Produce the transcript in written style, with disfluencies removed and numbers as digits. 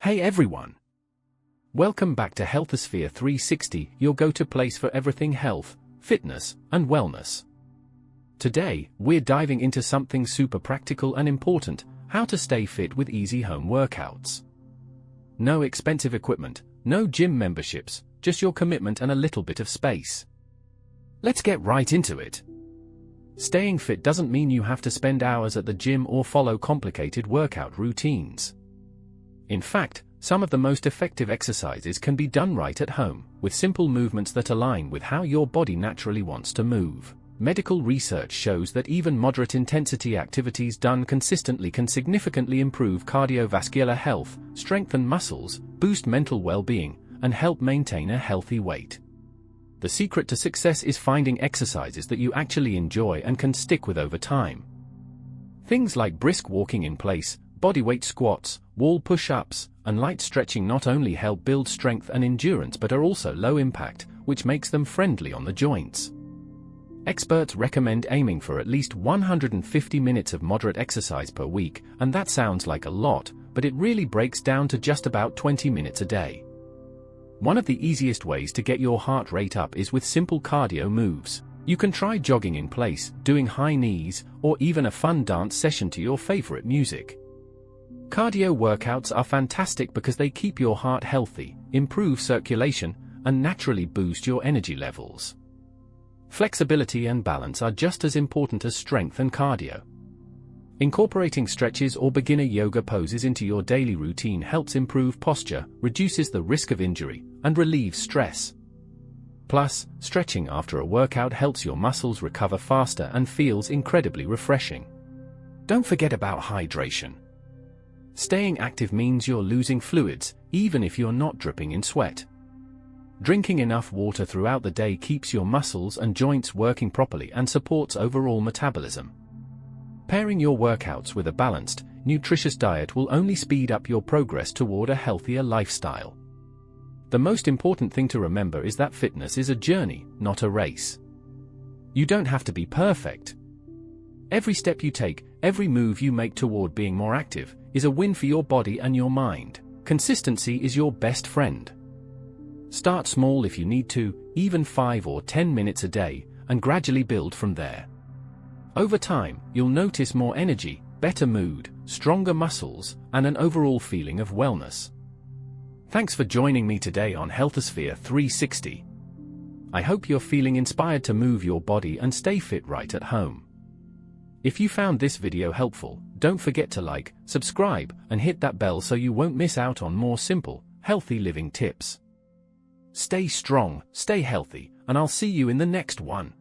Hey everyone! Welcome back to Healthosphere 360, your go-to place for everything health, fitness, and wellness. Today, we're diving into something super practical and important: how to stay fit with easy home workouts. No expensive equipment, no gym memberships, just your commitment and a little bit of space. Let's get right into it. Staying fit doesn't mean you have to spend hours at the gym or follow complicated workout routines. In fact, some of the most effective exercises can be done right at home, with simple movements that align with how your body naturally wants to move. Medical research shows that even moderate intensity activities done consistently can significantly improve cardiovascular health, strengthen muscles, boost mental well-being, and help maintain a healthy weight. The secret to success is finding exercises that you actually enjoy and can stick with over time. Things like brisk walking in place, bodyweight squats, wall push-ups, and light stretching not only help build strength and endurance but are also low impact, which makes them friendly on the joints. Experts recommend aiming for at least 150 minutes of moderate exercise per week, and that sounds like a lot, but it really breaks down to just about 20 minutes a day. One of the easiest ways to get your heart rate up is with simple cardio moves. You can try jogging in place, doing high knees, or even a fun dance session to your favorite music. Cardio workouts are fantastic because they keep your heart healthy, improve circulation, and naturally boost your energy levels. Flexibility and balance are just as important as strength and cardio. Incorporating stretches or beginner yoga poses into your daily routine helps improve posture, reduces the risk of injury, and relieves stress. Plus, stretching after a workout helps your muscles recover faster and feels incredibly refreshing. Don't forget about hydration. Staying active means you're losing fluids, even if you're not dripping in sweat. Drinking enough water throughout the day keeps your muscles and joints working properly and supports overall metabolism. Pairing your workouts with a balanced, nutritious diet will only speed up your progress toward a healthier lifestyle. The most important thing to remember is that fitness is a journey, not a race. You don't have to be perfect. Every step you take, every move you make toward being more active, is a win for your body and your mind. Consistency is your best friend. Start small if you need to, even 5 or 10 minutes a day, and gradually build from there. Over time, you'll notice more energy, better mood, stronger muscles, and an overall feeling of wellness. Thanks for joining me today on Healthosphere 360. I hope you're feeling inspired to move your body and stay fit right at home. If you found this video helpful, don't forget to like, subscribe, and hit that bell so you won't miss out on more simple, healthy living tips. Stay strong, stay healthy, and I'll see you in the next one.